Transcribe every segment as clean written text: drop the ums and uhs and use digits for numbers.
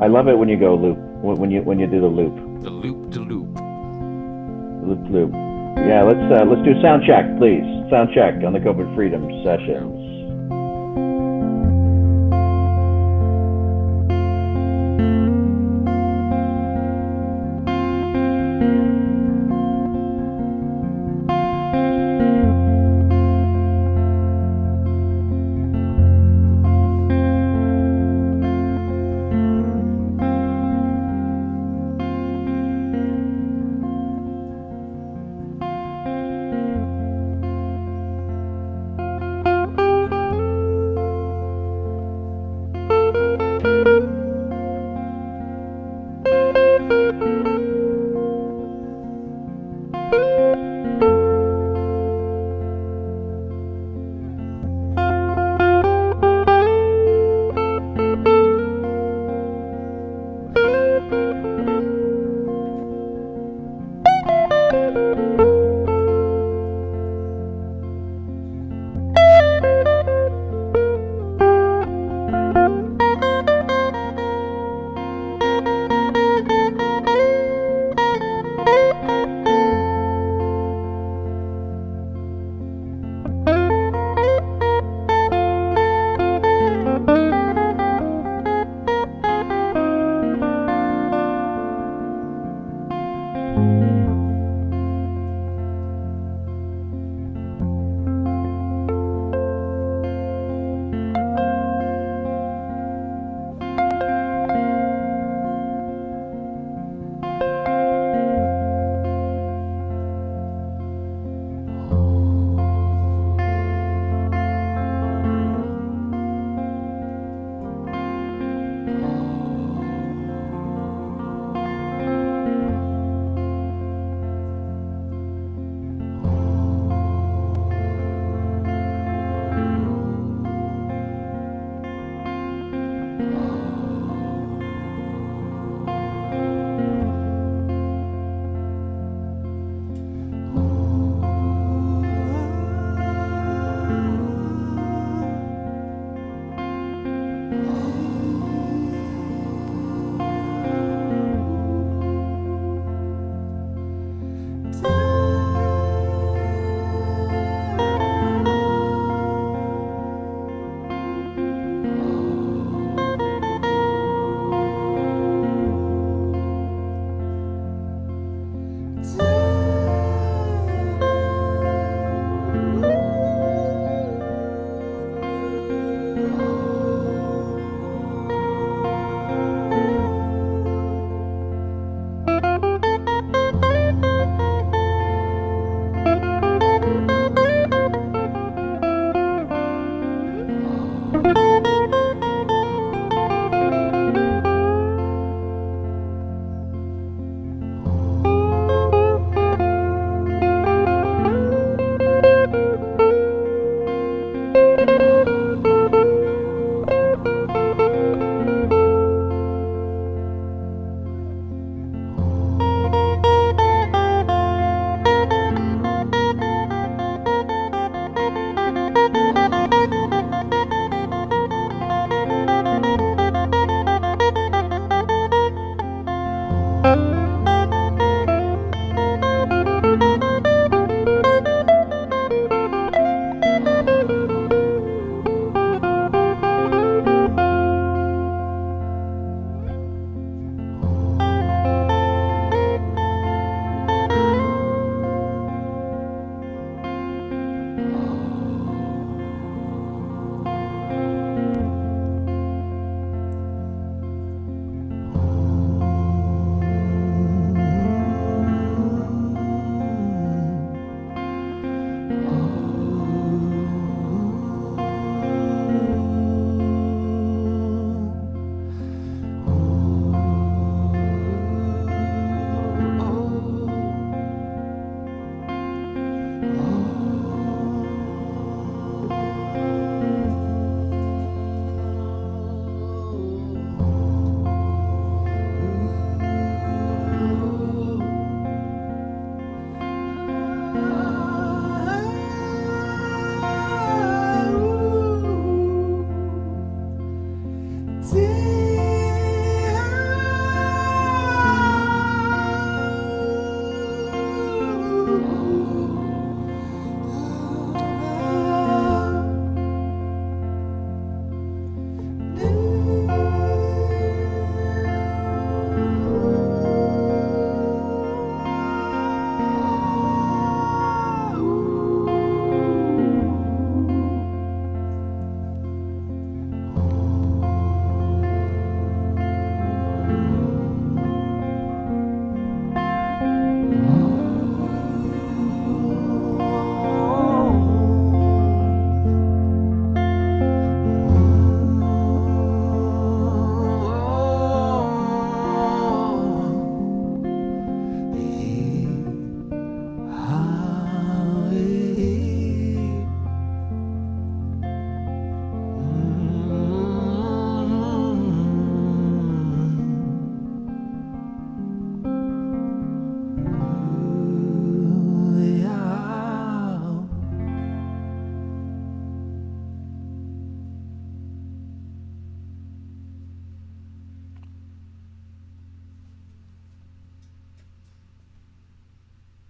I love it when you go loop. When you do the loop, The loop de loop. loop. Yeah, let's do sound check, please. Sound check on the COVID Freedom sessions.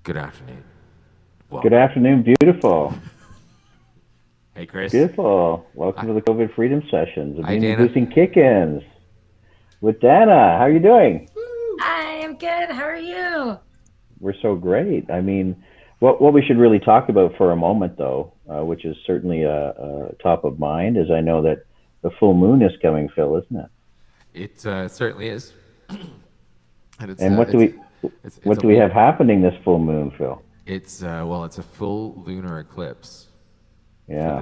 Good afternoon. Good Welcome. afternoon, beautiful. Hey, Chris. Beautiful. Welcome Hi, to the COVID Freedom Sessions, hi, immune Dana. boosting kick-ins with Danna. How are you doing? Hi, I'm good. How are you? We're so great. What we should really talk about for a moment, though, which is certainly top of mind, is I know that the full moon is coming, Phil, isn't it? It certainly is, and And it's what a do we have happening this full moon, Phil? it's a full lunar eclipse Yeah.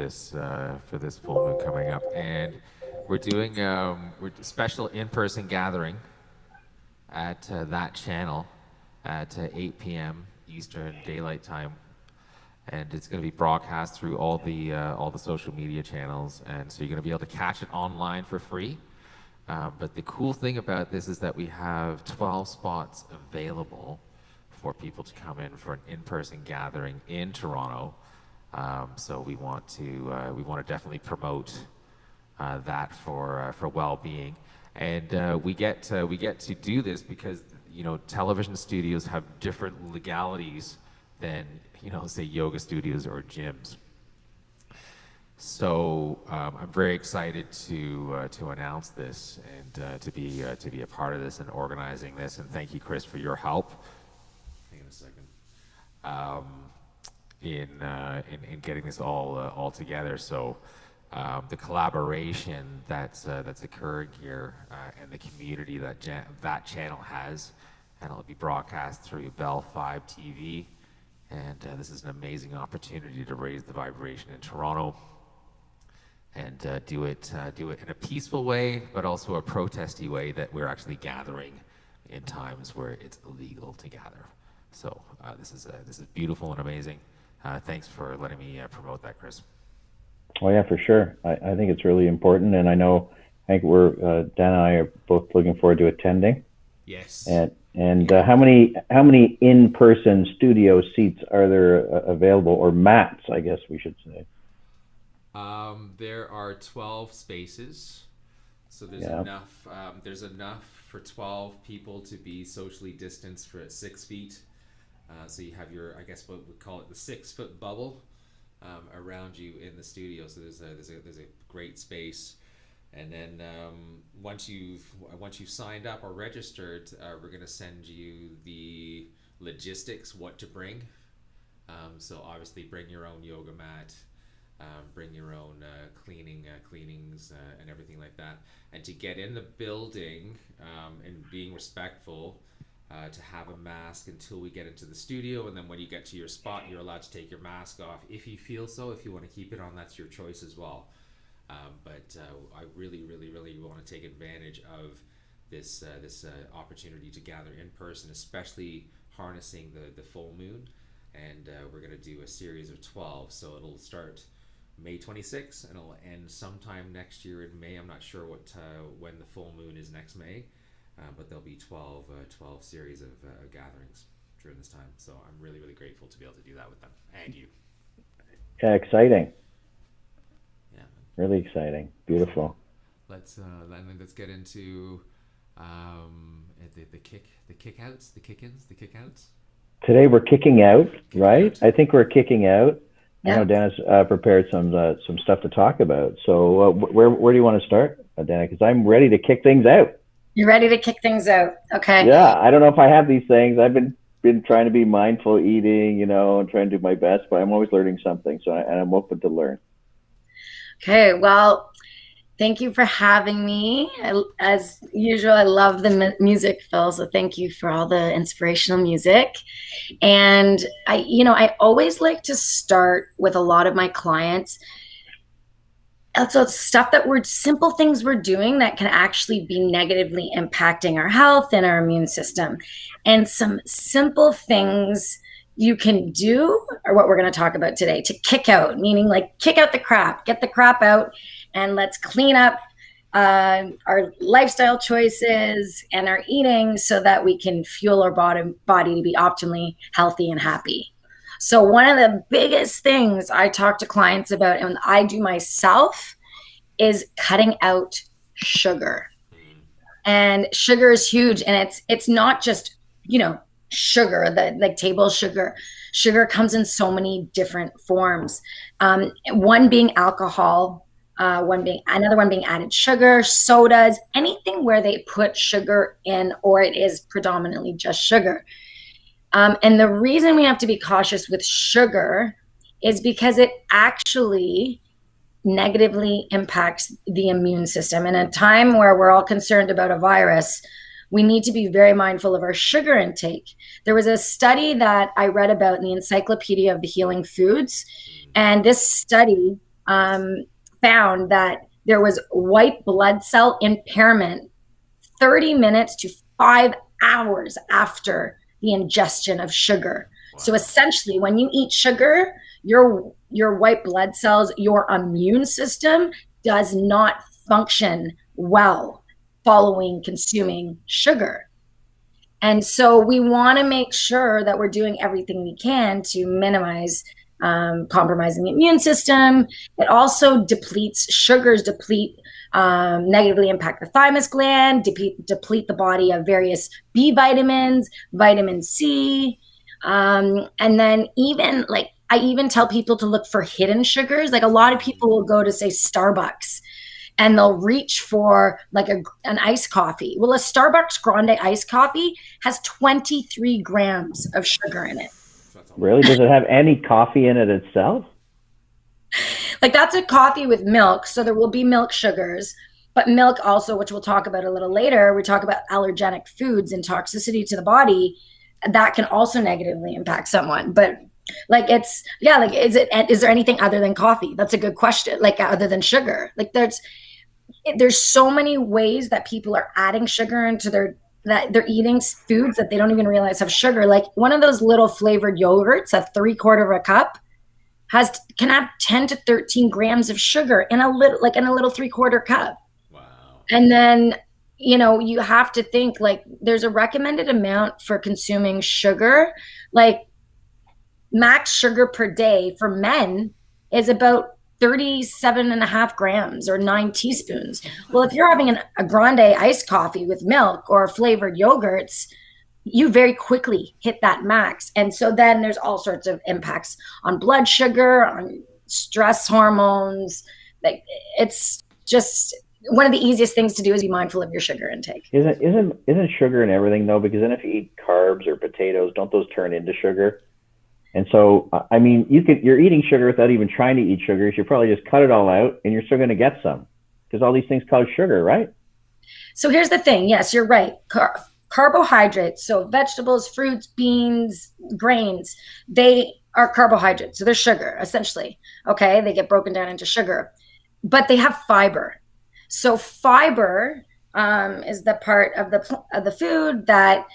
for this full moon coming up, and we're doing special in-person gathering at that channel at 8 p.m. Eastern Daylight Time, and it's going to be broadcast through all the social media channels, and so you're going to be able to catch it online for free. But the cool thing about this is that we have 12 spots available for people to come in for an in-person gathering in Toronto. So we want to definitely promote that for well-being, and we get to do this because television studios have different legalities than say yoga studios or gyms. So I'm very excited to announce this and to be a part of this and organizing this. And thank you, Chris, for your help. Hang on a second. Um, in getting this all together. So the collaboration that's occurring here and the community that channel has, and it'll be broadcast through Bell 5 TV. And this is an amazing opportunity to raise the vibration in Toronto and do it in a peaceful way, but also a protesty way that we're actually gathering in times where it's illegal to gather. So this is beautiful and amazing. Thanks for letting me promote that, Chris. Oh yeah, for sure. I think it's really important, and I think Dan and I are both looking forward to attending. Yes. And how many in-person studio seats are there available, or mats, I guess we should say? There are 12 spaces, so there's Yeah. enough. There's enough for 12 people to be socially distanced for 6 feet. So you have your, I guess, what we call it, the 6 foot bubble around you in the studio. So there's a great space. And then once you've signed up or registered, we're gonna send you the logistics, what to bring. So obviously, bring your own yoga mat, bring your own cleanings and everything like that. And to get in the building and being respectful, to have a mask until we get into the studio, and then when you get to your spot, you're allowed to take your mask off if you feel so. If you want to keep it on, that's your choice as well. But I really, really, really want to take advantage of this opportunity to gather in person, especially harnessing the full moon. And we're going to do a series of 12. So it'll start May 26th and it'll end sometime next year in May. I'm not sure when the full moon is next May, but there'll be 12 series of gatherings during this time. So I'm really, really grateful to be able to do that with them and you. Yeah, exciting. Yeah. Really exciting. Beautiful. Let's get into the kickouts, the kick-ins, the kickouts. Today we're kicking out, Kicking right? out. I think we're kicking out. I know Yeah. Dan's prepared some stuff to talk about. So where do you want to start, Dana? Because I'm ready to kick things out. You ready to kick things out? Okay. Yeah, I don't know if I have these things. I've been trying to be mindful eating, and trying to do my best, but I'm always learning something. So and I'm open to learn. Okay. Well, thank you for having me. As usual, I love the music, Phil. So thank you for all the inspirational music. And I always like to start with a lot of my clients. Also, stuff that we're simple things we're doing that can actually be negatively impacting our health and our immune system. And some simple things you can do are what we're going to talk about today to kick out, meaning like kick out the crap, get the crap out, and let's clean up our lifestyle choices and our eating so that we can fuel our body to be optimally healthy and happy. So one of the biggest things I talk to clients about and I do myself is cutting out sugar. And sugar is huge, and it's not just, sugar, the like table sugar. Sugar comes in so many different forms. One being alcohol, another one being added sugar, sodas, anything where they put sugar in, or it is predominantly just sugar. And the reason we have to be cautious with sugar is because it actually negatively impacts the immune system. In a time where we're all concerned about a virus, we need to be very mindful of our sugar intake. There was a study that I read about in the Encyclopedia of the Healing Foods, and this study found that there was white blood cell impairment 30 minutes to 5 hours after the ingestion of sugar. Wow. So essentially, when you eat sugar, your white blood cells, your immune system does not function well following consuming sugar. And so we want to make sure that we're doing everything we can to minimize compromising the immune system. It also sugars deplete, negatively impact the thymus gland, deplete the body of various B vitamins, vitamin C. And then I even tell people to look for hidden sugars. Like a lot of people will go to, say, Starbucks, and they'll reach for like an iced coffee. Well, a Starbucks Grande iced coffee has 23 grams of sugar in it. Really? Does it have any coffee in it itself? Like that's a coffee with milk. So there will be milk sugars, but milk also, which we'll talk about a little later, we talk about allergenic foods and toxicity to the body. That can also negatively impact someone. But like is there anything other than coffee? That's a good question. Like other than sugar, like there's so many ways that people are adding sugar into that they're eating foods that they don't even realize have sugar. Like one of those little flavored yogurts, a 3/4 of a cup can have 10 to 13 grams of sugar in a little 3/4 cup. Wow. And then, you have to think like there's a recommended amount for consuming sugar. Like max sugar per day for men is about 37.5 grams or 9 teaspoons. Well, if you're having a grande iced coffee with milk or flavored yogurts, you very quickly hit that max. And so then there's all sorts of impacts on blood sugar, on stress hormones. Like it's just one of the easiest things to do is be mindful of your sugar intake. Isn't sugar in everything though? Because then if you eat carbs or potatoes, don't those turn into sugar? And so, I mean, you're eating sugar without even trying to eat sugar. You should probably just cut it all out and you're still going to get some because all these things cause sugar, right? So here's the thing. Yes, you're right. Carbohydrates, so vegetables, fruits, beans, grains, they are carbohydrates. So they're sugar, essentially. Okay, they get broken down into sugar. But they have fiber. So fiber is the part of the food that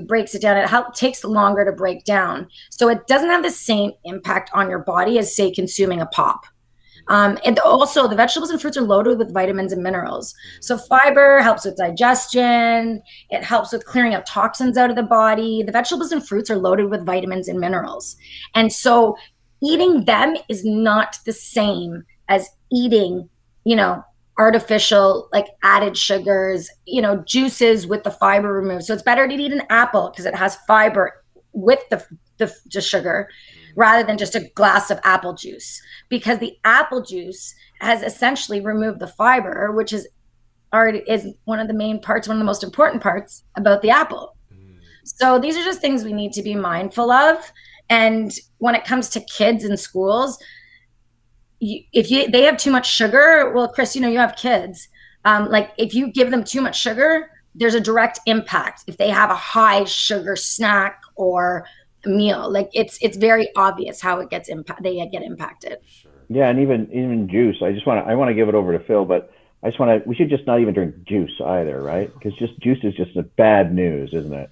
breaks it down. It takes longer to break down, so it doesn't have the same impact on your body as, say, consuming a pop. And also, the vegetables and fruits are loaded with vitamins and minerals. So fiber helps with digestion. It helps with clearing out toxins out of the body. The vegetables and fruits are loaded with vitamins and minerals, and so eating them is not the same as eating, artificial, like added sugars, juices with the fiber removed. So it's better to eat an apple because it has fiber with the sugar rather than just a glass of apple juice, because the apple juice has essentially removed the fiber, which is one of the main parts, one of the most important parts about the apple. So these are just things we need to be mindful of. And when it comes to kids in schools, if they have too much sugar, well, Chris, you have kids. Like if you give them too much sugar, there's a direct impact. If they have a high sugar snack or meal, like it's very obvious how they get impacted. Yeah, and even juice. I want to give it over to Phil, but we should just not even drink juice either, right? Because juice is just a bad news, isn't it?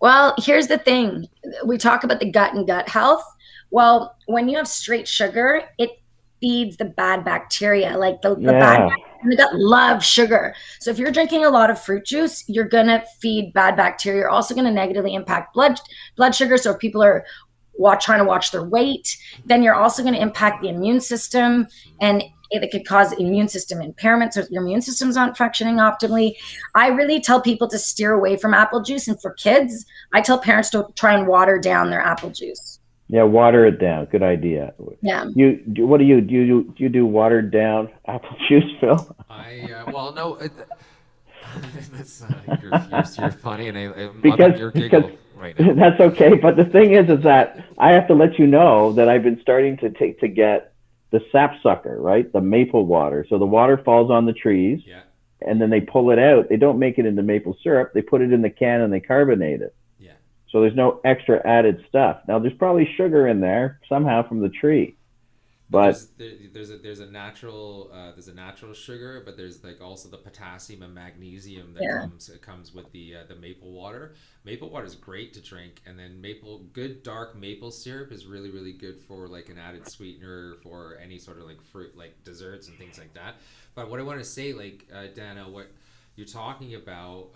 Well, here's the thing. We talk about the gut and gut health. Well, when you have straight sugar, it feeds the bad bacteria. Like the bad bacteria in the gut love sugar. So if you're drinking a lot of fruit juice, you're going to feed bad bacteria. You're also going to negatively impact blood sugar. So if people are trying to watch their weight, then you're also going to impact the immune system. And That could cause immune system impairment, so your immune system's not functioning optimally. I really tell people to steer away from apple juice, and for kids, I tell parents to try and water down their apple juice. Yeah, water it down. Good idea. Yeah. What do? Do you do watered down apple juice, Phil? Well, no. That's, you're funny, and I'm because loving your giggle right now. That's okay. But the thing is that I have to let you know that I've been starting to get the sapsucker, right? The maple water. So the water falls on the trees, Yeah. and then they pull it out. They don't make it into maple syrup. They put it in the can and they carbonate it. Yeah. So there's no extra added stuff. Now there's probably sugar in there somehow from the tree. But there's a natural sugar, but there's like also the potassium and magnesium that comes with the maple water. Maple water is great to drink, and then good dark maple syrup is really, really good for like an added sweetener for any sort of like fruit, like desserts and things like that. But what I want to say, like Danna, what you're talking about,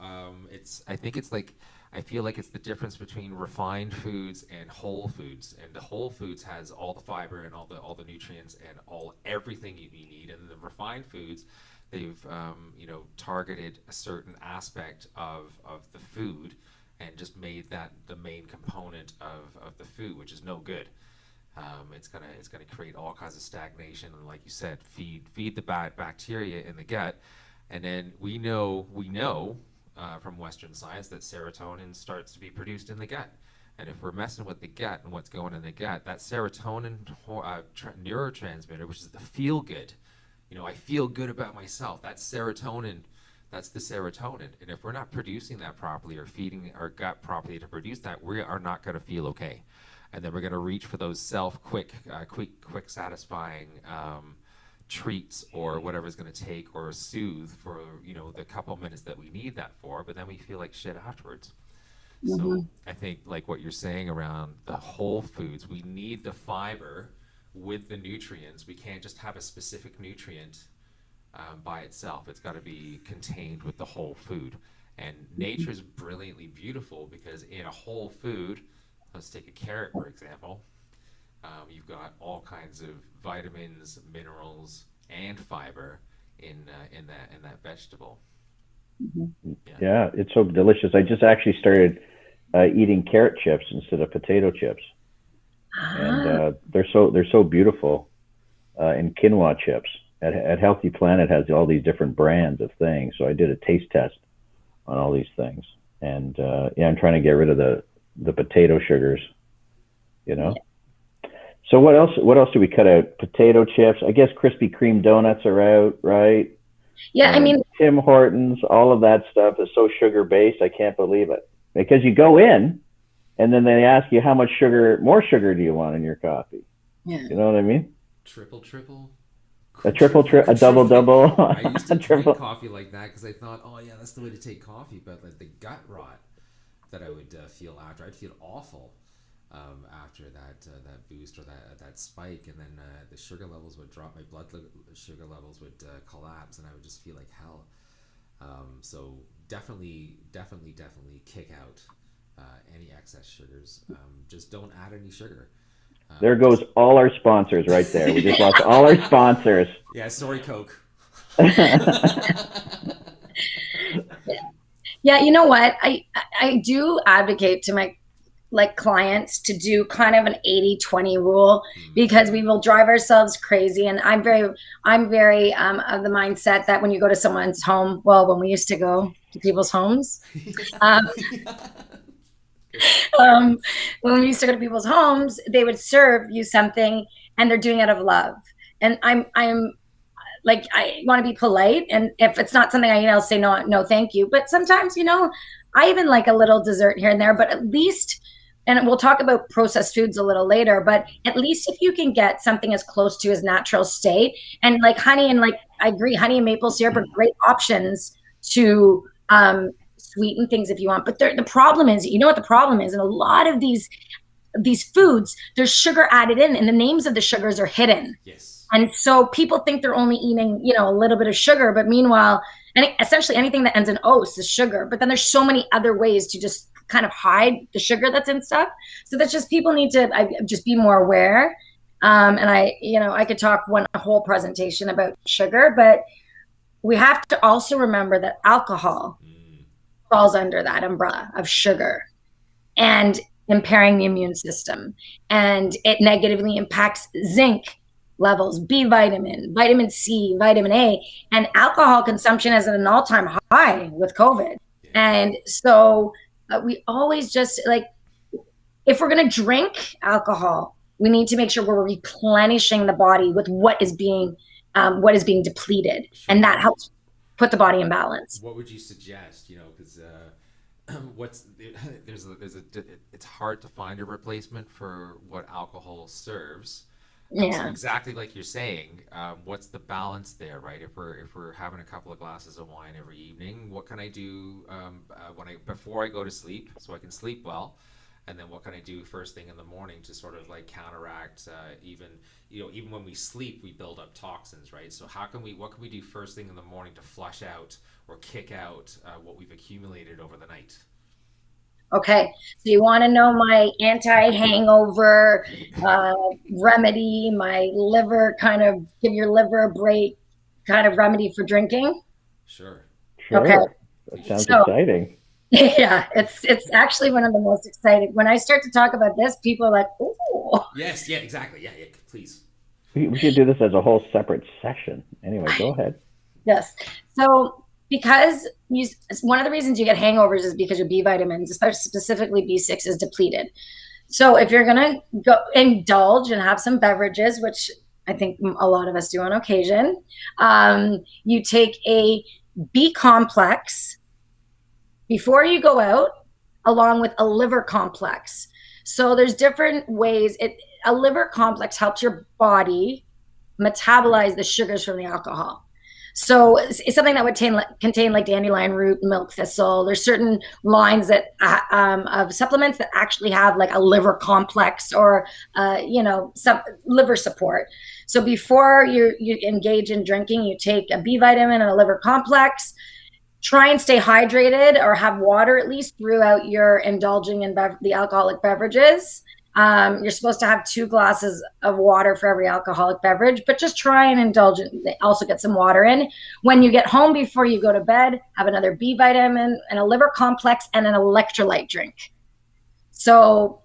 I feel like it's the difference between refined foods and whole foods. And the whole foods has all the fiber and all the nutrients and everything you need. And the refined foods, they've targeted a certain aspect of the food and just made that the main component of the food, which is no good. It's gonna create all kinds of stagnation, and like you said, feed the bad bacteria in the gut. And then we know from Western science that serotonin starts to be produced in the gut. And if we're messing with the gut and what's going in the gut, that serotonin neurotransmitter, which is the feel good, I feel good about myself. That's serotonin. That's the serotonin. And if we're not producing that properly or feeding our gut properly to produce that, we are not going to feel okay. And then we're going to reach for those quick satisfying treats or whatever it's going to take or soothe for the couple minutes that we need that for, but then we feel like shit afterwards. So I think like what you're saying around the whole foods, we need the fiber with the nutrients. We can't just have a specific nutrient by itself. It's got to be contained with the whole food. And nature's brilliantly beautiful because in a whole food, let's take a carrot for example, you've got all kinds of vitamins, minerals, and fiber in that vegetable. Yeah, it's so delicious. I just actually started eating carrot chips instead of potato chips, and they're so beautiful. And quinoa chips at Healthy Planet has all these different brands of things. So I did a taste test on all these things, and I'm trying to get rid of the potato sugars. So what else do we cut out? Potato chips. I guess Krispy Kreme donuts are out, right? Yeah, I mean, Tim Hortons, all of that stuff is so sugar based. I can't believe it. Because you go in and then they ask you how much more sugar do you want in your coffee? Yeah. You know what I mean? Triple. A a double. I used to drink coffee like that because I thought, oh yeah, that's the way to take coffee. But like the gut rot that I would feel after, I'd feel awful. After that boost or that spike, and then the sugar levels would drop, my blood sugar levels would collapse, and I would just feel like hell. So definitely kick out any excess sugars. Just don't add any sugar. There goes all our sponsors right there. We just lost all our sponsors. Yeah, sorry, Coke. Yeah, you know what? I do advocate to my clients to do kind of an 80-20 rule, because we will drive ourselves crazy. And I'm very of the mindset that when you go to someone's home, when we used to go to people's homes, when we used to go to people's homes, they would serve you something and they're doing it out of love. And I'm like, I want to be polite. And if it's not something I'll say no, thank you. But sometimes, I even like a little dessert here and there, but at least, and we'll talk about processed foods a little later, but at least if you can get something as close to his natural state, and like honey and I agree, honey and maple syrup are great options to sweeten things if you want. But the problem is, what the problem is? In a lot of these foods, there's sugar added in, and the names of the sugars are hidden. Yes. And so people think they're only eating, a little bit of sugar, but meanwhile, and essentially anything that ends in "-ose" is sugar. But then there's so many other ways to just kind of hide the sugar that's in stuff. So that's just, people need to just be more aware. And I could talk a whole presentation about sugar, but we have to also remember that alcohol falls under that umbrella of sugar and impairing the immune system. And it negatively impacts zinc levels, B vitamin, vitamin C, vitamin A, and alcohol consumption is at an all-time high with COVID. And so we always just if we're going to drink alcohol, we need to make sure we're replenishing the body with what is being depleted, and that helps put the body in balance. What would you suggest? Because it's hard to find a replacement for what alcohol serves. Yeah. So exactly like you're saying, what's the balance there, right? If we're having a couple of glasses of wine every evening, what can I do before I go to sleep so I can sleep well? And then what can I do first thing in the morning to sort of counteract even when we sleep, we build up toxins, right? So what can we do first thing in the morning to flush out or kick out what we've accumulated over the night? Okay, so you want to know my anti-hangover remedy, my liver kind of give your liver a break kind of remedy for drinking? Sure. Okay. That sounds exciting. Yeah, it's actually one of the most exciting. When I start to talk about this, people are like, "Oh." Yes, yeah, exactly. Yeah, please. We should do this as a whole separate session. Anyway, go ahead. Yes. So because one of the reasons you get hangovers is because your B vitamins, especially specifically B6, is depleted. So if you're going to go indulge and have some beverages, which I think a lot of us do on occasion, you take a B complex before you go out, along with a liver complex. So there's different ways. A liver complex helps your body metabolize the sugars from the alcohol. So it's something that would contain like dandelion root, milk thistle. There's certain lines that of supplements that actually have like a liver complex or some liver support. So before you engage in drinking, you take a B vitamin and a liver complex. Try and stay hydrated or have water at least throughout your indulging in the alcoholic beverages. You're supposed to have 2 glasses of water for every alcoholic beverage, but just try and indulge it. Also get some water in. When you get home before you go to bed, have another B vitamin and a liver complex and an electrolyte drink. So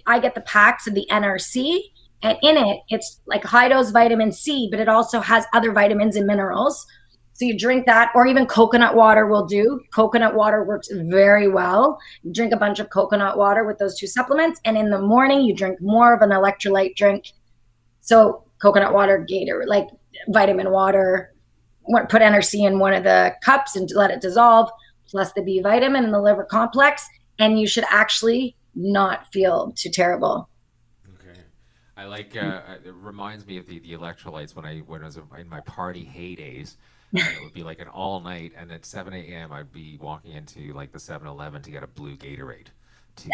I get the packs of the NRC, and in it, it's like high dose vitamin C, but it also has other vitamins and minerals. So you drink that, or even coconut water will do. Coconut water works very well. You drink a bunch of coconut water with those 2 supplements. And in the morning, you drink more of an electrolyte drink. So coconut water, Gator, like vitamin water, put NRC in one of the cups and let it dissolve, plus the B vitamin and the liver complex. And you should actually not feel too terrible. Okay. I like, it reminds me of the electrolytes when I was in my party heydays. And it would be like an all night, and at 7 a.m. I'd be walking into like the 7-Eleven to get a blue Gatorade to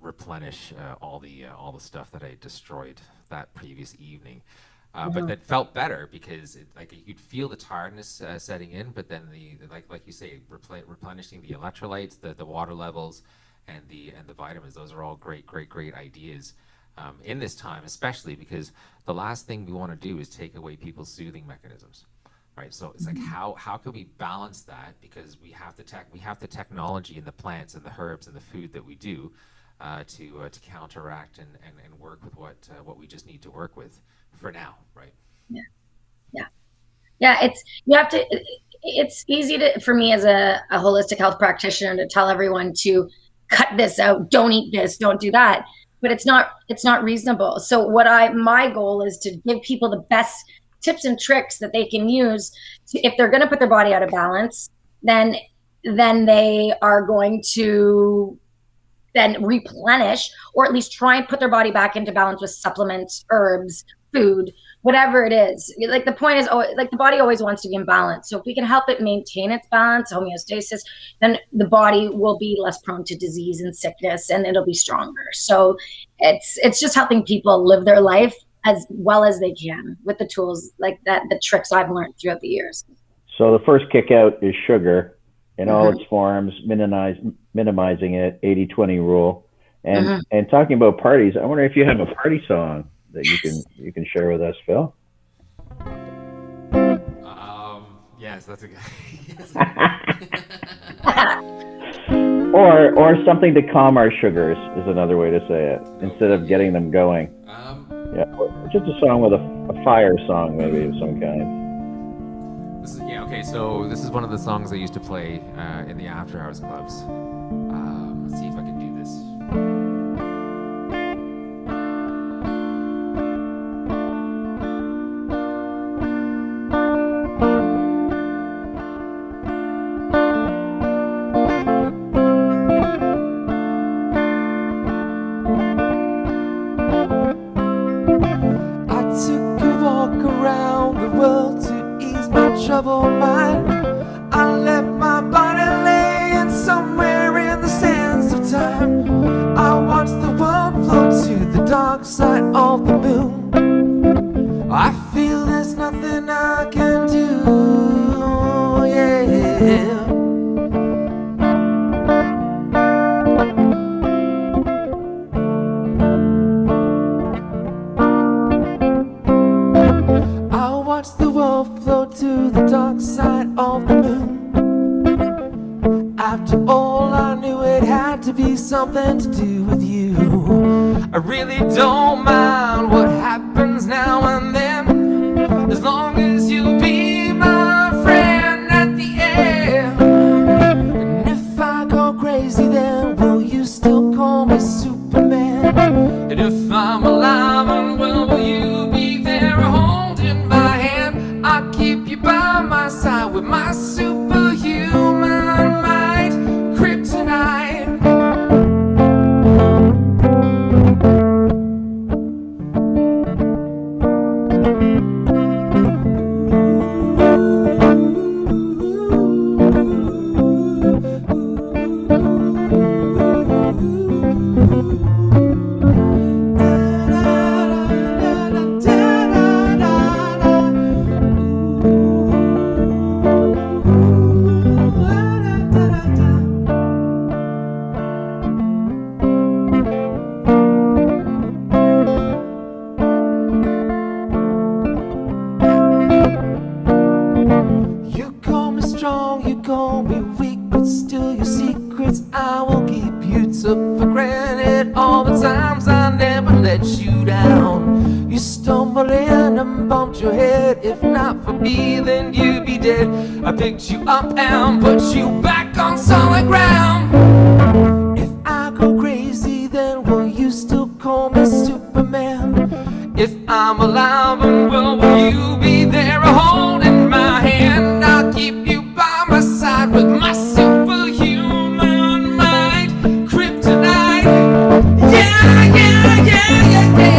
replenish all the stuff that I destroyed that previous evening. But that felt better because you'd feel the tiredness setting in, but then like you say, replenishing the electrolytes, the water levels, and the vitamins. Those are all great ideas. In this time, especially because the last thing we want to do is take away people's soothing mechanisms. Right, so it's like how can we balance that, because we have the technology and the plants and the herbs and the food that we do to counteract and work with what we just need to work with for now, right? Yeah. It's easy for me as a holistic health practitioner to tell everyone to cut this out, don't eat this, don't do that, but it's not reasonable. So my goal is to give people the best tips and tricks that they can use if they're going to put their body out of balance, then they are going to then replenish, or at least try and put their body back into balance with supplements, herbs, food, whatever it is. Like the point is, like the body always wants to be in balance. So if we can help it maintain its balance, homeostasis, then the body will be less prone to disease and sickness, and it'll be stronger. So it's just helping people live their life as well as they can with the tools like that, the tricks I've learned throughout the years. So the first kick out is sugar in all its forms, minimizing it, 80-20 rule. And talking about parties, I wonder if you have a party song that you can share with us, Phil? Yes, that's a good. Or something to calm our sugars is another way to say it, instead of getting them going. Yeah, just a song with a fire song, maybe of some kind. Okay. So this is one of the songs I used to play in the after hours clubs. Let's see if I can do this. Troubled mind, I let my body lay in somewhere in the sands of time. I watch the world float to the dark side of the moon. I feel there's nothing I can do, yeah. To the dark side of the moon. After all, I knew it had to be something to do with you. I really don't mind what happens now and then, as long as you be my friend at the end. And if I go crazy, then will you still call me Superman? And if I'm alive and well, will you be there holding my hand? I'll keep you by my side with my superhuman might, kryptonite. I picked you up and put you back on solid ground. If I go crazy, then will you still call me Superman? If I'm alive and well, will you be there holding my hand? I'll keep you by my side with my superhuman might, kryptonite. Yeah, yeah, yeah, yeah, yeah.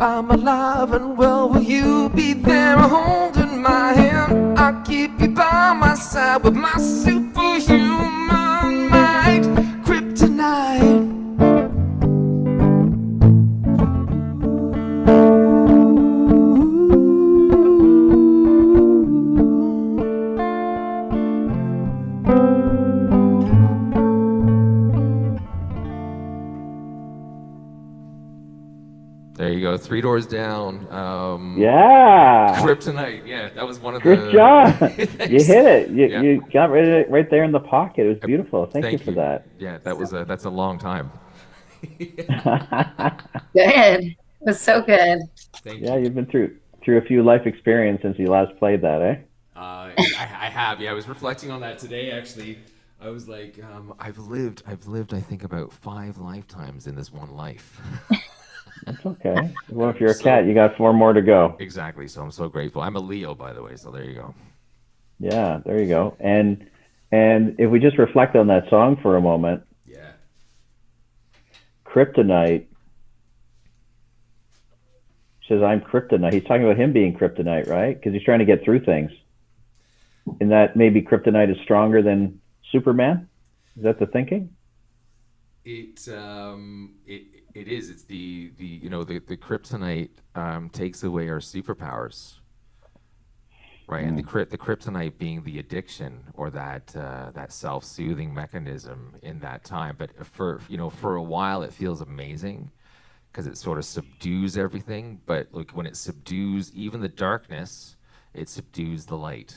I'm alive and well, will you be there holding my hand? I'll keep you by my side with my superhuman might, kryptonite. There you go, Three Doors Down. Yeah. Kryptonite. Yeah, that was one of Good the. job. You hit it. You got right there in the pocket. It was beautiful. Thank you for that. Yeah, that's a long time. Good. It was so good. Thank you. Yeah, you've been through a few life experience since you last played that, eh? I have. Yeah, I was reflecting on that today. Actually, I was like, I've lived. I think about 5 lifetimes in this one life. That's okay. Well, if you're a cat, you got 4 more to go. Exactly. So I'm so grateful. I'm a Leo, by the way. So there you go. Yeah, there you go. And if we just reflect on that song for a moment, yeah, Kryptonite says, "I'm Kryptonite." He's talking about him being Kryptonite, right? Because he's trying to get through things. in that maybe kryptonite is stronger than Superman? Is that the thinking? It is. It's the kryptonite takes away our superpowers, right? And the kryptonite being the addiction or that self-soothing mechanism in that time. But for a while it feels amazing because it sort of subdues everything. But like when it subdues even the darkness, it subdues the light.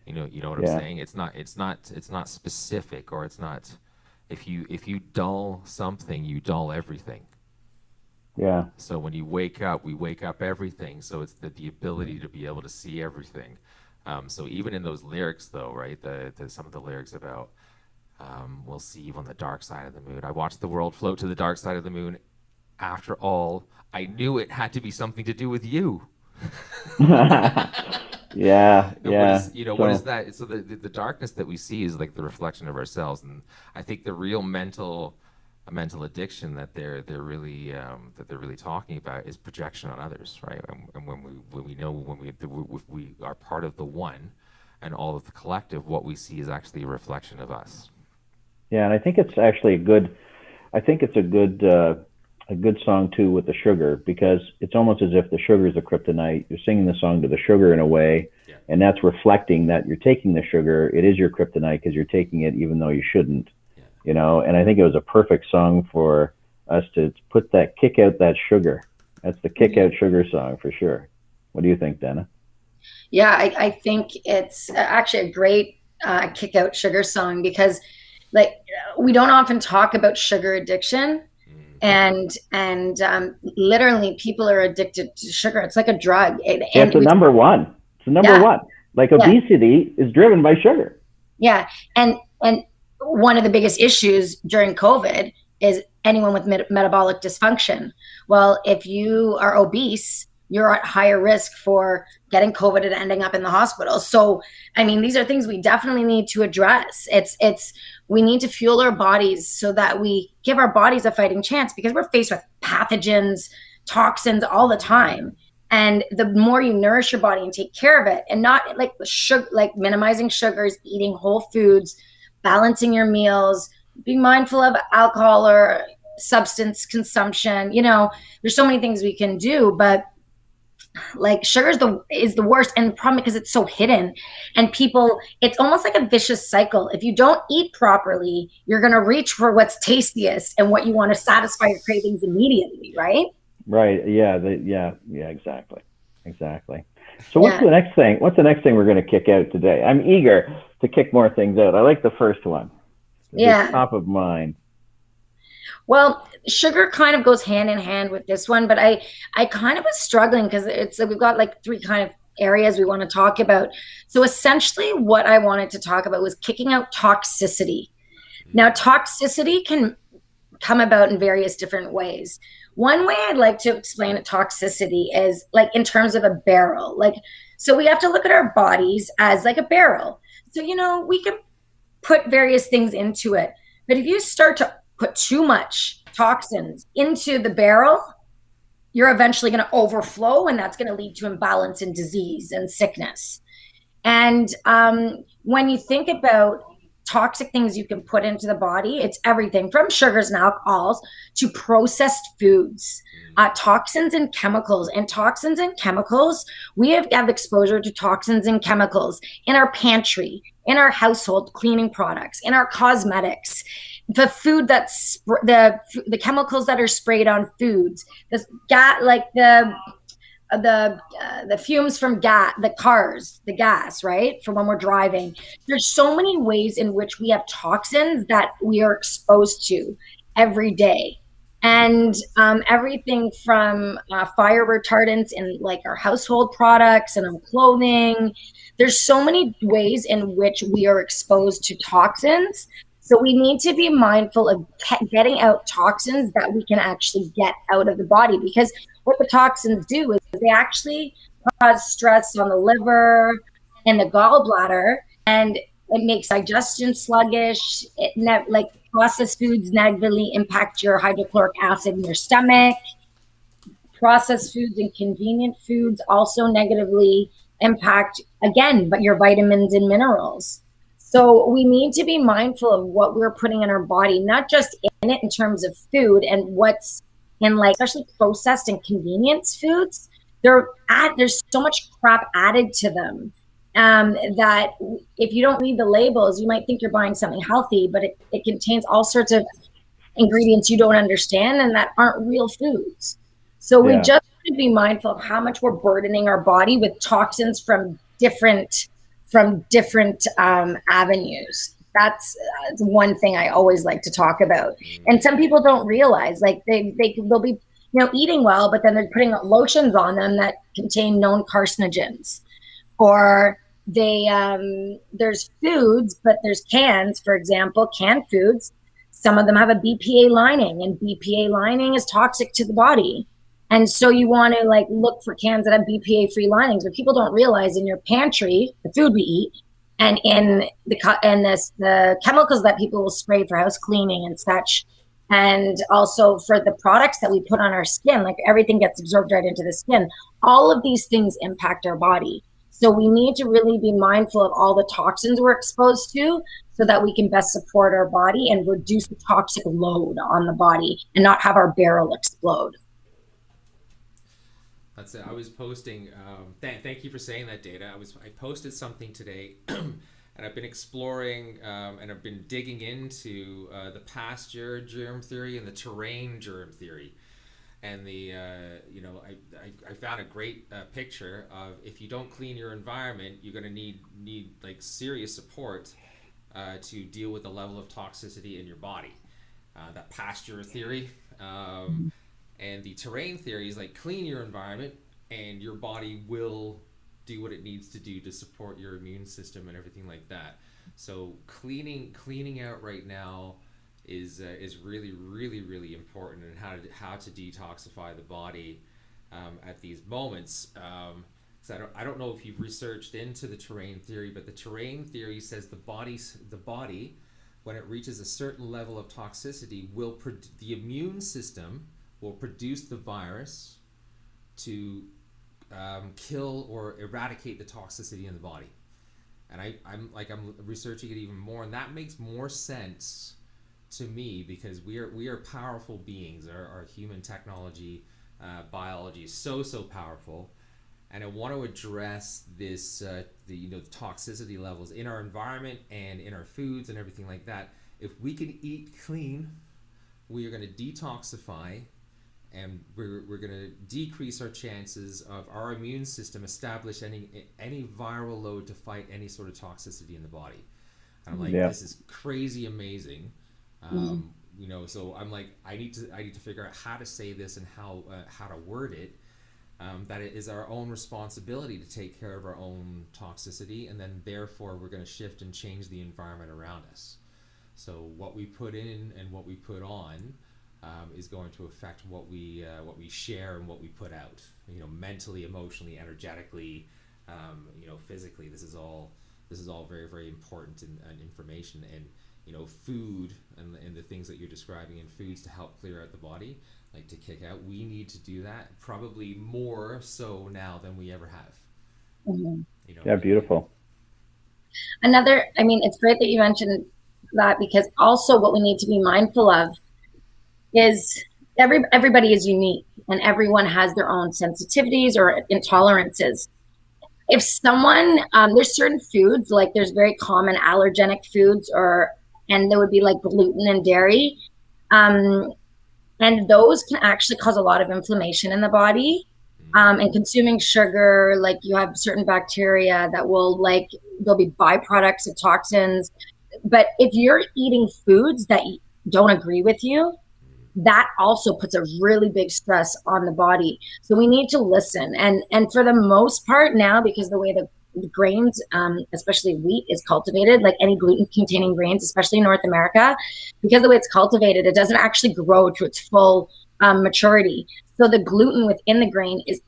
You know what I'm saying? It's not specific, or it's not. If you dull something, you dull everything. Yeah. So when you wake up, we wake up everything. So it's the ability to be able to see everything. So even in those lyrics, though, right? Some of the lyrics about we'll see you on the dark side of the moon. I watched the world float to the dark side of the moon. After all, I knew it had to be something to do with you. Yeah. What is that? So the darkness that we see is like the reflection of ourselves, and I think the real mental addiction that they're really talking about is projection on others, right? And when we are part of the one, and all of the collective, what we see is actually a reflection of us. Yeah, and I think it's actually a good song too with the sugar, because it's almost as if the sugar is the kryptonite. You're singing the song to the sugar in a way, and that's reflecting that you're taking the sugar. It is your kryptonite because you're taking it even though you shouldn't. And I think it was a perfect song for us to put that kick out that sugar. That's the kick out sugar song for sure. What do you think, Danna? Yeah, I think it's actually a great kick out sugar song, because like we don't often talk about sugar addiction. And literally people are addicted to sugar. It's like a drug. It's the number one. It's the number one. Like obesity is driven by sugar. Yeah. And one of the biggest issues during COVID is anyone with metabolic dysfunction. Well, if you are obese, you're at higher risk for getting COVID and ending up in the hospital. So, I mean, these are things we definitely need to address. We need to fuel our bodies so that we give our bodies a fighting chance, because we're faced with pathogens, toxins all the time. And the more you nourish your body and take care of it, and not like sugar, like minimizing sugars, eating whole foods, balancing your meals, be mindful of alcohol or substance consumption. There's so many things we can do, but like sugar is the worst. And the problem, because it's so hidden, and people, it's almost like a vicious cycle. If you don't eat properly, you're going to reach for what's tastiest and what you want to satisfy your cravings immediately, right? Right. Yeah. Exactly. So what's the next thing? What's the next thing we're going to kick out today? I'm eager to kick more things out. I like the first one. It's top of mind. Well, sugar kind of goes hand in hand with this one, but I kind of was struggling because we've got like three kind of areas we want to talk about. So essentially what I wanted to talk about was kicking out toxicity. Now, toxicity can come about in various different ways. One way I'd like to explain toxicity is like in terms of a barrel. So we have to look at our bodies as like a barrel. So, we can put various things into it, but if you start to put too much toxins into the barrel, you're eventually going to overflow, and that's going to lead to imbalance and disease and sickness. And when you think about toxic things you can put into the body, it's everything from sugars and alcohols to processed foods, toxins and chemicals. And toxins and chemicals, we have exposure to toxins and chemicals in our pantry, in our household cleaning products, in our cosmetics, the food that's the chemicals that are sprayed on foods, the fumes from the cars, the gas, right? From when we're driving. There's so many ways in which we have toxins that we are exposed to every day. And everything from fire retardants in like our household products and on clothing. There's so many ways in which we are exposed to toxins. So we need to be mindful of getting out toxins that we can actually get out of the body, because what the toxins do is they actually cause stress on the liver and the gallbladder, and it makes digestion sluggish. Like processed foods negatively impact your hydrochloric acid in your stomach. Processed foods and convenient foods also negatively impact, again, but your vitamins and minerals. So we need to be mindful of what we're putting in our body, not just in it in terms of food and what's in, like, especially processed and convenience foods. There's so much crap added to them, that if you don't read the labels, you might think you're buying something healthy, but it contains all sorts of ingredients you don't understand and that aren't real foods. So we just have to be mindful of how much we're burdening our body with toxins from different avenues. That's one thing I always like to talk about. And some people don't realize, like, they'll be, eating well, but then they're putting lotions on them that contain known carcinogens. Or there's foods, but there's cans, for example, canned foods. Some of them have a BPA lining, and BPA lining is toxic to the body. And so you want to, like, look for cans that have BPA-free linings. But people don't realize in your pantry, the food we eat, and in the chemicals that people will spray for house cleaning and such, and also for the products that we put on our skin, like everything gets absorbed right into the skin. All of these things impact our body. So we need to really be mindful of all the toxins we're exposed to so that we can best support our body and reduce the toxic load on the body and not have our barrel explode. That's it. I was posting, thank you for saying that, Dana. I posted something today and I've been exploring and I've been digging into the pasture germ theory and the terrain germ theory. And I found a great picture of, if you don't clean your environment, you're going to need like serious support to deal with the level of toxicity in your body. That pasture theory. And the terrain theory is like, clean your environment and your body will do what it needs to do to support your immune system and everything like that. So cleaning out right now is really, really, really important, and how to detoxify the body at these moments. So I don't know if you've researched into the terrain theory, but the terrain theory says the body, when it reaches a certain level of toxicity, the immune system will produce the virus to kill or eradicate the toxicity in the body. And I'm researching it even more, and that makes more sense to me, because we are powerful beings. Our human technology, biology is so powerful, and I want to address this the toxicity levels in our environment and in our foods and everything like that. If we can eat clean, we are going to detoxify, and we're going to decrease our chances of our immune system establish any viral load to fight any sort of toxicity in the body. And I'm like, this is crazy amazing. So I'm like, I need to figure out how to say this and how to word it, that it is our own responsibility to take care of our own toxicity, and then therefore we're going to shift and change the environment around us. So what we put in and what we put on is going to affect what we share and what we put out. Mentally, emotionally, energetically, physically. This is all very, very important and information. And food and the things that you're describing in foods to help clear out the body, like to kick out, we need to do that probably more so now than we ever have. Beautiful. It's great that you mentioned that, because also what we need to be mindful of is everybody is unique, and everyone has their own sensitivities or intolerances. If someone, there's certain foods, like there's very common allergenic foods, and there would be like gluten and dairy. And those can actually cause a lot of inflammation in the body. And consuming sugar, like, you have certain bacteria that there'll be byproducts of toxins. But if you're eating foods that don't agree with you, that also puts a really big stress on the body. So we need to listen. And for the most part now, because the way the grains, especially wheat, is cultivated, like any gluten-containing grains, especially in North America, because the way it's cultivated, it doesn't actually grow to its full maturity. So the gluten within the grain is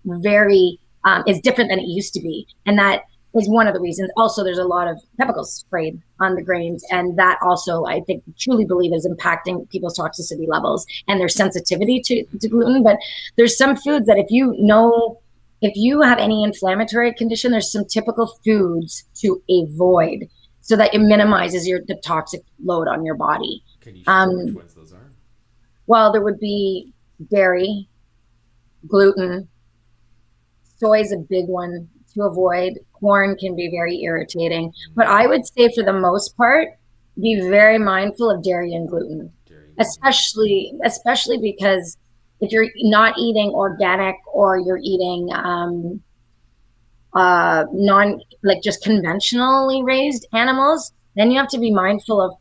is different than it used to be. And that is one of the reasons. Also, there's a lot of chemicals sprayed on the grains, and that also, I think, truly believe, is impacting people's toxicity levels and their sensitivity to gluten. But there's some foods that if you know if you have any inflammatory condition, there's some typical foods to avoid so that it minimizes the toxic load on your body. Can you share which ones those are? Well, there would be dairy, gluten, soy is a big one to avoid. Corn can be very irritating, but I would say for the most part, be very mindful of dairy and gluten, especially because if you're not eating organic or you're eating just conventionally raised animals, then you have to be mindful of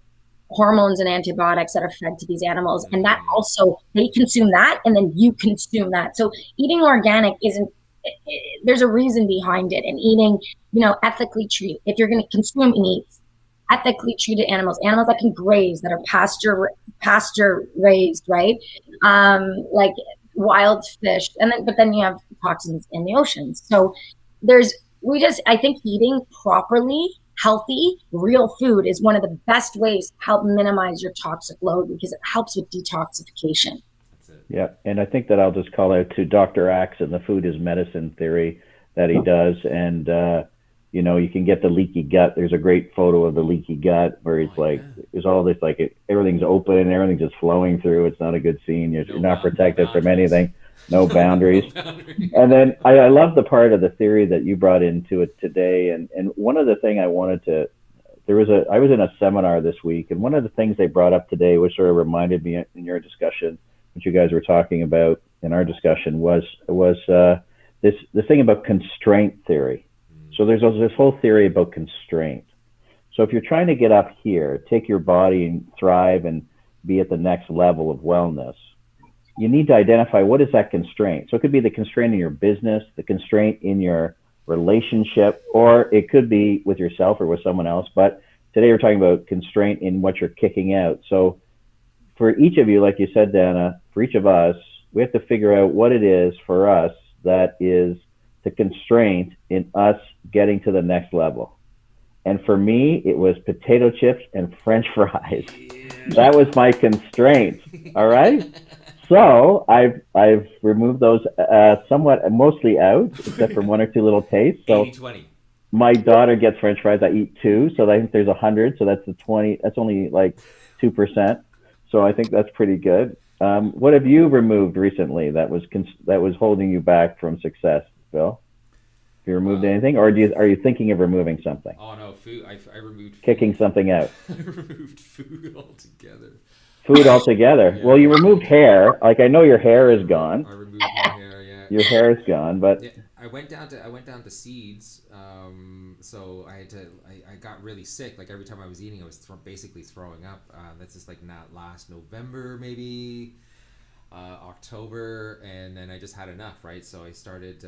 hormones and antibiotics that are fed to these animals, and that also they consume that and then you consume that. So eating organic isn't, there's a reason behind it. And eating, ethically treated, if you're going to consume and eat ethically treated animals that can graze, that are pasture raised, right? Like wild fish, but then you have toxins in the oceans. So I think eating properly, healthy, real food is one of the best ways to help minimize your toxic load because it helps with detoxification. Yeah, and I think that I'll just call out to Dr. Axe and the food is medicine theory that he does. And, you can get the leaky gut. There's a great photo of the leaky gut where he's there's all this, everything's open and everything's just flowing through. It's not a good scene. You're not protected from anything. No boundaries. And then I love the part of the theory that you brought into it today. And one of the things I wanted to, I was in a seminar this week, and one of the things they brought up today, which sort of reminded me in your discussion, what you guys were talking about in our discussion was this thing about constraint theory. So there's this whole theory about constraint. So if you're trying to get up here, take your body and thrive and be at the next level of wellness, you need to identify what is that constraint. So it could be the constraint in your business, the constraint in your relationship, or it could be with yourself or with someone else. But today we're talking about constraint in what you're kicking out. So for each of you, like you said, Danna, for each of us, we have to figure out what it is for us that is the constraint in us getting to the next level. And for me, it was potato chips and French fries. That was my constraint. All right. So I've removed those mostly out, except for one or two little tastes. So 80-20. My daughter gets French fries. I eat 2, so I think there's 100. So that's 20. That's only like 2%. So I think that's pretty good. What have you removed recently that was holding you back from success, Bill? Have you removed anything, or are you thinking of removing something? Oh no, food. I removed food. Kicking something out. I removed food altogether. Food altogether. Yeah. Well, you removed hair. Like I know your hair is gone. I removed my hair. Yeah. Your hair is gone, but yeah, I went down to seeds. So I had to. I got really sick. Like every time I was eating, I was basically throwing up. That's just like not last November, maybe October, and then I just had enough. Right. So I started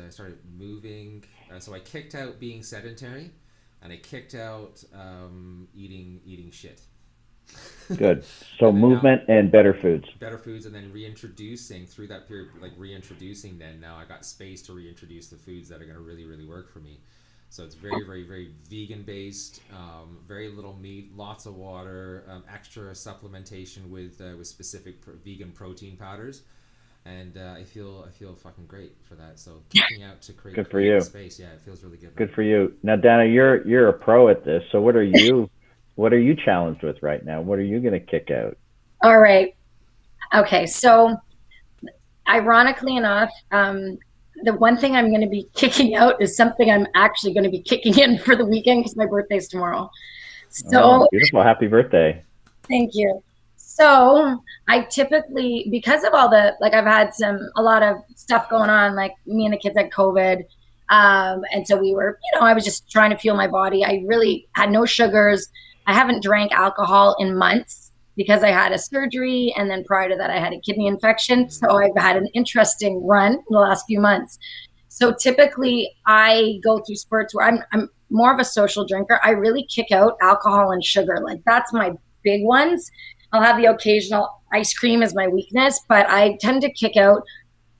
moving. So I kicked out being sedentary, and I kicked out eating shit. Good. So movement and better foods. Better foods, and then reintroducing through that period, then now I got space to reintroduce the foods that are going to really, really work for me. So it's very, very, very vegan based, very little meat, lots of water, extra supplementation with specific vegan protein powders. And I feel fucking great for that. So kicking out to create space. Yeah, it feels really good. Good for you. Now, Danna, you're a pro at this. So what are you challenged with right now? What are you going to kick out? All right. Okay. So ironically enough, the one thing I'm going to be kicking out is something I'm actually going to be kicking in for the weekend because my birthday's tomorrow. So beautiful. Happy birthday. Thank you. So I typically, because of all I've had a lot of stuff going on, like me and the kids had COVID. And so we were, I was just trying to fuel my body. I really had no sugars. I haven't drank alcohol in months because I had a surgery. And then prior to that, I had a kidney infection. So I've had an interesting run in the last few months. So typically I go through spurts where I'm more of a social drinker. I really kick out alcohol and sugar. Like that's my big ones. I'll have the occasional ice cream as my weakness, but I tend to kick out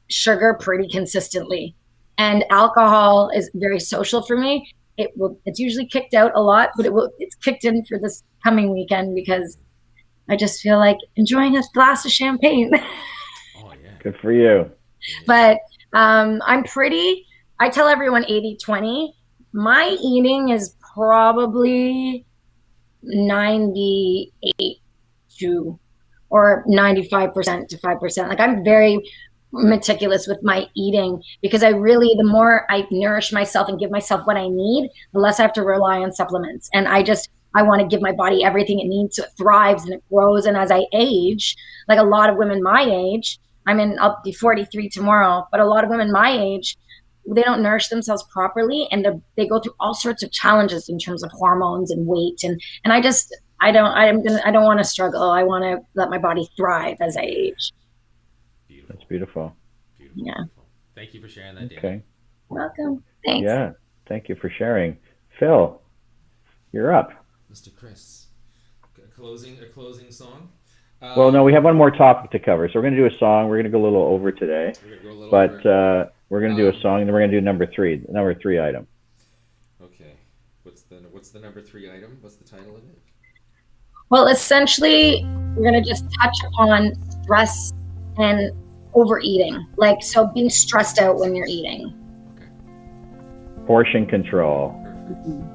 sugar pretty consistently. And alcohol is very social for me. It's usually kicked out a lot, but it's kicked in for this coming weekend because I just feel like enjoying a glass of champagne. Oh yeah. Good for you. But I'm pretty I tell everyone 80-20. My eating is probably 98 to or 95% to 5%. Like I'm very meticulous with my eating because the more I nourish myself and give myself what I need, the less I have to rely on supplements. And I want to give my body everything it needs so it thrives and it grows. And as I age, like a lot of women my age, I'll be 43 tomorrow, but a lot of women my age, they don't nourish themselves properly and they go through all sorts of challenges in terms of hormones and weight. And I don't want to struggle. I want to let my body thrive as I age. Beautiful. That's beautiful. Beautiful. Yeah. Beautiful. Thank you for sharing that, Danna. Okay. Welcome. Thanks. Yeah. Thank you for sharing. Phil, you're up. Mr. Chris, a closing song. Well, no, we have one more topic to cover. So we're going to do a song. We're going to go a little over today. We're going to do a song, and then we're going to do number three item. Okay. What's the number 3 item? What's the title of it? Well, essentially, we're going to just touch on stress and overeating. Like, so being stressed out when you're eating. Okay. Portion control. Perfect.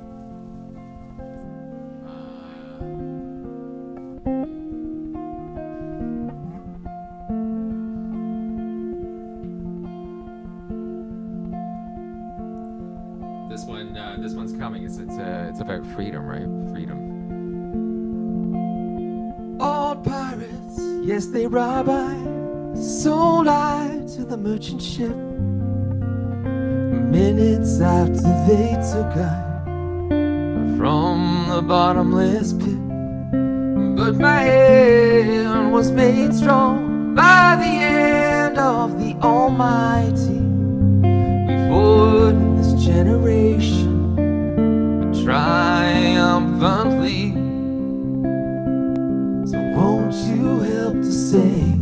This one's coming. It's about freedom, right? Freedom. Old pirates, yes, they rob I, sold I to the merchant ship. Minutes after they took I from the bottomless pit. But my hand was made strong by the hand of the Almighty. We fought in this generation triumphantly. So won't you help to sing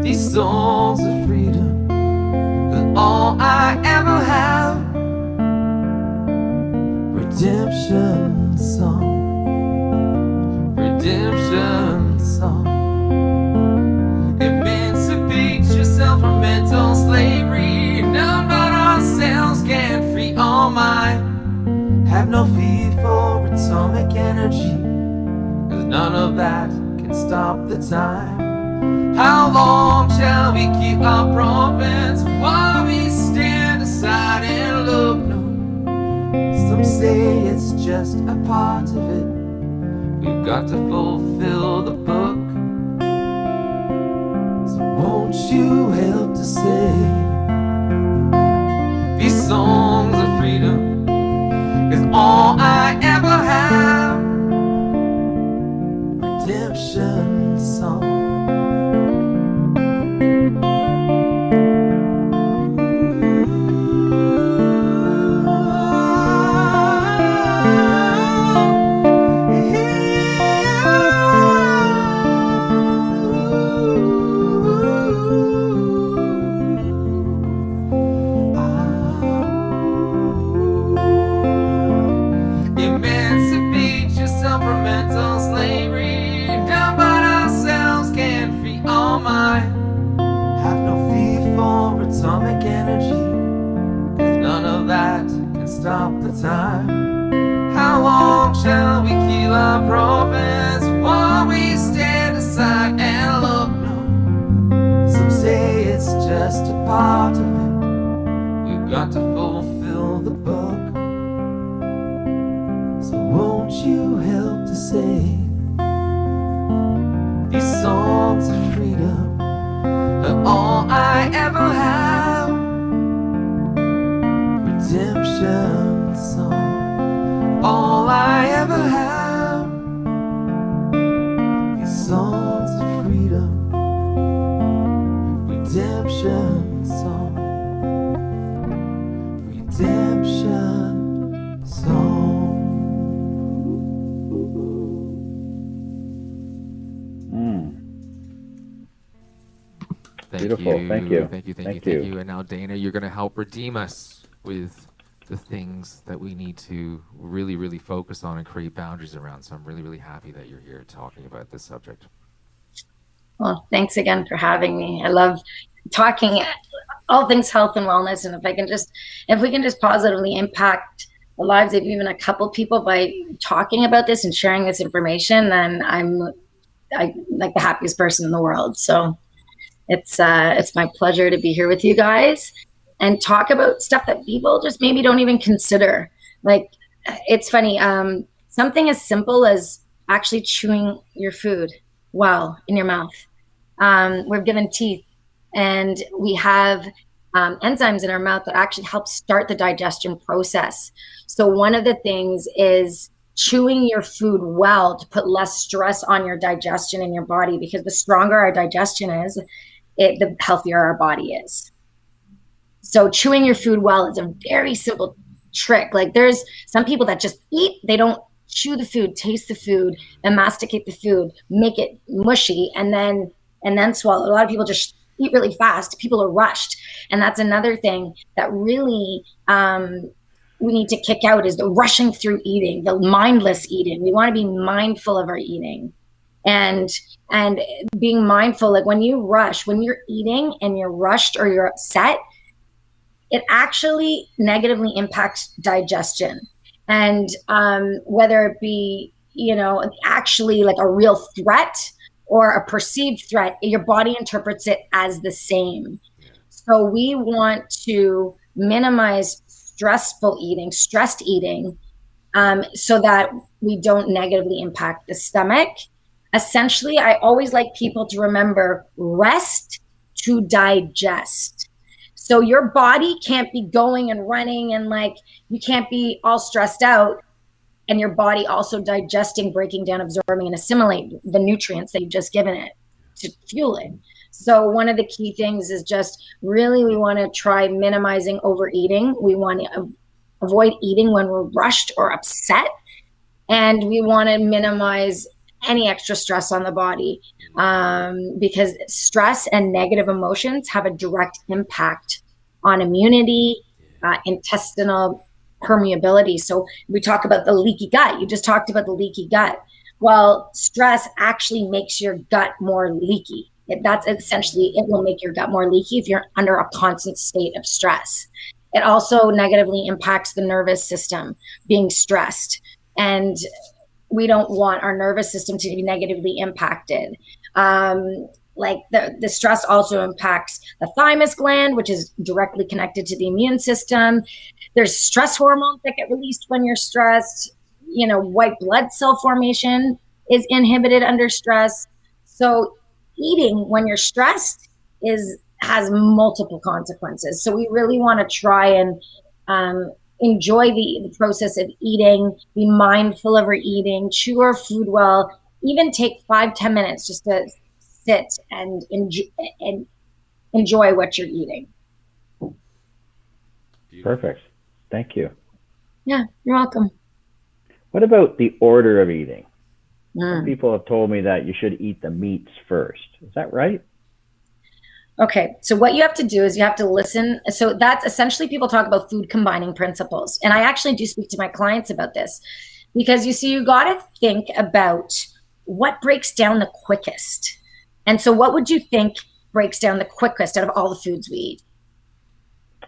these songs of freedom? 'Cause all I ever have, redemption song, redemption song. Emancipate yourself from mental slavery. None but ourselves can free all mind. Have no fear for atomic energy, 'cause none of that can stop the time. How long shall we keep our prophets while we stand aside and look? No, some say it's just a part of it. We've got to fulfill the book. So won't you help to sing these songs of freedom? 'Cause all I ever have, redemption song. Emancipate yourself from mental slavery. None but ourselves can free all mind. Have no fear for atomic energy, 'cause none of that can stop the time. How long shall we kill our prophets while we stand aside and look? No, some say it's just a part of it. We've got to fulfill the book. So won't you help to sing these songs of freedom? They're all I ever have, redemption song. All I ever have, these songs of freedom, redemption song, redemption song. Beautiful. Thank you. Thank you. And now, Danna, you're going to help redeem us with the things that we need to really, really focus on and create boundaries around. So I'm really, really happy that you're here talking about this subject. Well, thanks again for having me. I love talking all things health and wellness. And if we can just positively impact the lives of even a couple people by talking about this and sharing this information, then I'm like the happiest person in the world. So it's my pleasure to be here with you guys and talk about stuff that people just maybe don't even consider. Like, it's funny, something as simple as actually chewing your food well in your mouth. We're given teeth, and we have enzymes in our mouth that actually help start the digestion process. So one of the things is chewing your food well to put less stress on your digestion in your body, because the stronger our digestion is, the healthier our body is. So chewing your food well is a very simple trick. Like, there's some people that just eat, they don't chew the food, taste the food, and masticate the food, make it mushy, and then swallow. A lot of people just eat really fast. People are rushed. And that's another thing that really we need to kick out, is the rushing through eating, the mindless eating. We want to be mindful of our eating. And being mindful, like when you rush, when you're eating and you're rushed or you're upset, it actually negatively impacts digestion. And whether it be, actually like a real threat or a perceived threat, your body interprets it as the same. So we want to minimize stressed eating, so that we don't negatively impact the stomach. Essentially, I always like people to remember, rest to digest. So your body can't be going and running, and like, you can't be all stressed out and your body also digesting, breaking down, absorbing, and assimilating the nutrients that you've just given it to fuel it. So one of the key things is just really, we want to try minimizing overeating. We want to avoid eating when we're rushed or upset. And we want to minimize any extra stress on the body, because stress and negative emotions have a direct impact on immunity, intestinal permeability. So we talk about the leaky gut. You just talked about the leaky gut. Well, stress actually makes your gut more leaky. That's essentially, it will make your gut more leaky if you're under a constant state of stress. It also negatively impacts the nervous system, being stressed. And we don't want our nervous system to be negatively impacted. Like the stress also impacts the thymus gland, which is directly connected to the immune system. There's stress hormones that get released when you're stressed. White blood cell formation is inhibited under stress. So eating when you're stressed has multiple consequences. So we really want to try and enjoy the process of eating, be mindful of our eating, chew our food well, even take 5-10 minutes just to sit and enjoy what you're eating. Perfect. Thank you. Yeah, you're welcome. What about the order of eating? Some people have told me that you should eat the meats first. Is that right? Okay, so what you have to do is you have to listen. So that's essentially, people talk about food combining principles. And I actually do speak to my clients about this, because you got to think about what breaks down the quickest. And so what would you think breaks down the quickest out of all the foods we eat?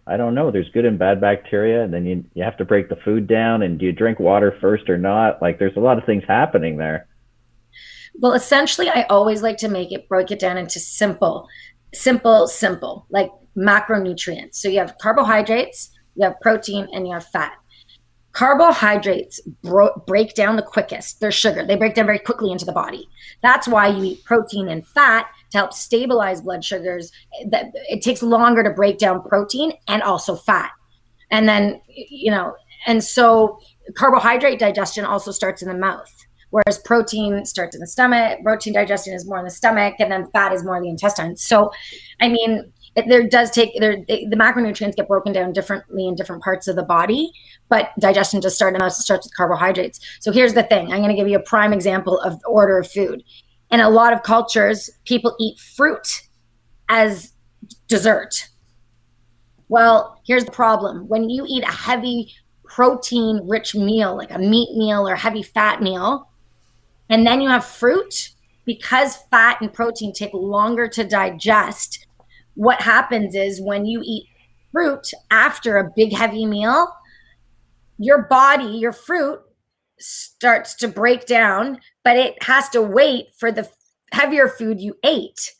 I don't know. There's good and bad bacteria, and then you have to break the food down. And do you drink water first or not? Like, there's a lot of things happening there. Well, essentially, I always like to break it down into simple, like macronutrients. So you have carbohydrates, you have protein, and you have fat. Carbohydrates break down the quickest. They're sugar. They break down very quickly into the body. That's why you eat protein and fat, to help stabilize blood sugars. That it takes longer to break down protein and also fat. And then, and so carbohydrate digestion also starts in the mouth, whereas protein starts in the stomach. Protein digestion is more in the stomach, and then fat is more in the intestines. So, I mean, the macronutrients get broken down differently in different parts of the body, but digestion just starts with carbohydrates. So here's the thing. I'm going to give you a prime example of the order of food. In a lot of cultures, people eat fruit as dessert. Well, here's the problem. When you eat a heavy protein-rich meal, like a meat meal or heavy fat meal, and then you have fruit, because fat and protein take longer to digest, what happens is when you eat fruit after a big heavy meal, your body, your fruit starts to break down, but it has to wait for the heavier food you ate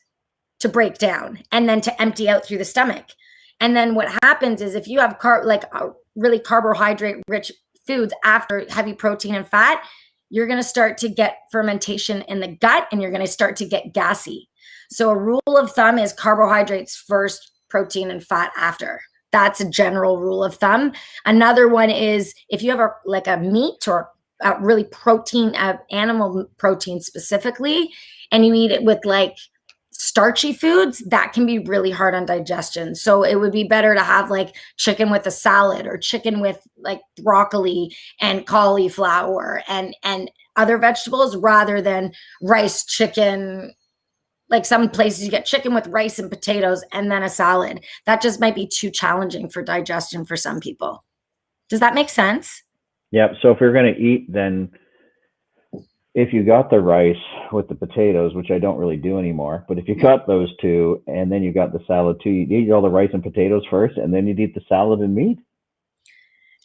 to break down and then to empty out through the stomach. And then what happens is if you have really carbohydrate rich foods after heavy protein and fat, you're going to start to get fermentation in the gut and you're going to start to get gassy. So a rule of thumb is carbohydrates first, protein and fat after. That's a general rule of thumb. Another one is if you have a meat or a really protein, animal protein specifically, and you eat it with like starchy foods, that can be really hard on digestion. So it would be better to have like chicken with a salad or chicken with like broccoli and cauliflower and other vegetables rather than rice, chicken. Like some places you get chicken with rice and potatoes and then a salad. That just might be too challenging for digestion for some people. Does that make sense? Yep. So if you're going to eat, then if you got the rice with the potatoes, which I don't really do anymore, but if you got those two and then you got the salad too, you'd eat all the rice and potatoes first and then you'd eat the salad and meat?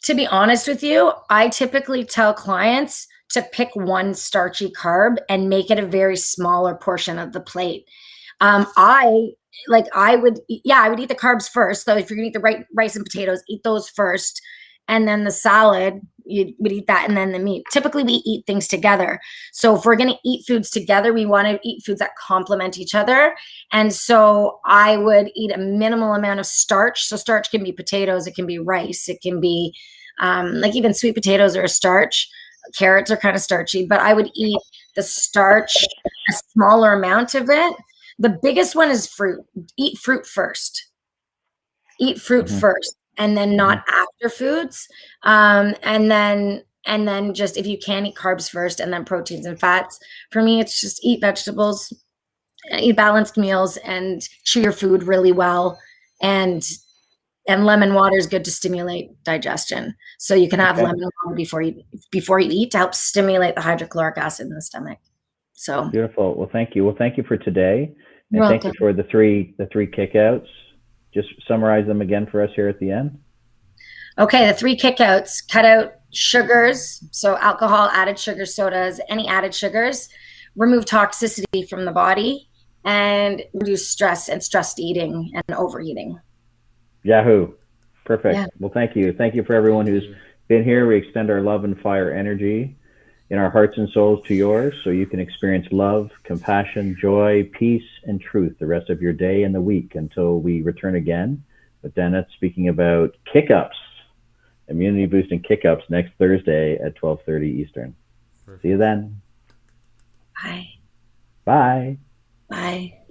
To be honest with you, I typically tell clients to pick one starchy carb and make it a very smaller portion of the plate. I would eat the carbs first. So if you're gonna eat the rice and potatoes, eat those first. And then the salad, you would eat that and then the meat. Typically we eat things together. So if we're going to eat foods together, we want to eat foods that complement each other. And so I would eat a minimal amount of starch. So starch can be potatoes, it can be rice, it can be like even sweet potatoes are a starch. Carrots are kind of starchy, but I would eat the starch, a smaller amount of it. The biggest one is fruit. Eat fruit first. Eat fruit first. And then not after foods. And then just if you can eat carbs first and then proteins and fats. For me, it's just eat vegetables, eat balanced meals and chew your food really well. And lemon water is good to stimulate digestion. So you can have lemon water before you eat to help stimulate the hydrochloric acid in the stomach. So beautiful. Well, thank you. Well, thank you for today. And You're thank welcome. you for the three kickouts. Just summarize them again for us here at the end. Okay, the 3 kickouts: cut out sugars, so alcohol, added sugar, sodas, any added sugars, remove toxicity from the body, and reduce stress and stressed eating and overeating. Yahoo. Perfect. Yeah. Well, thank you. Thank you for everyone who's been here. We extend our love and fire energy in our hearts and souls to yours so you can experience love, compassion, joy, peace, and truth the rest of your day and the week until we return again with Danna speaking about kick-ups, immunity boosting kick-ups next Thursday at 12:30 Eastern. Perfect. See you then. Bye. Bye. Bye.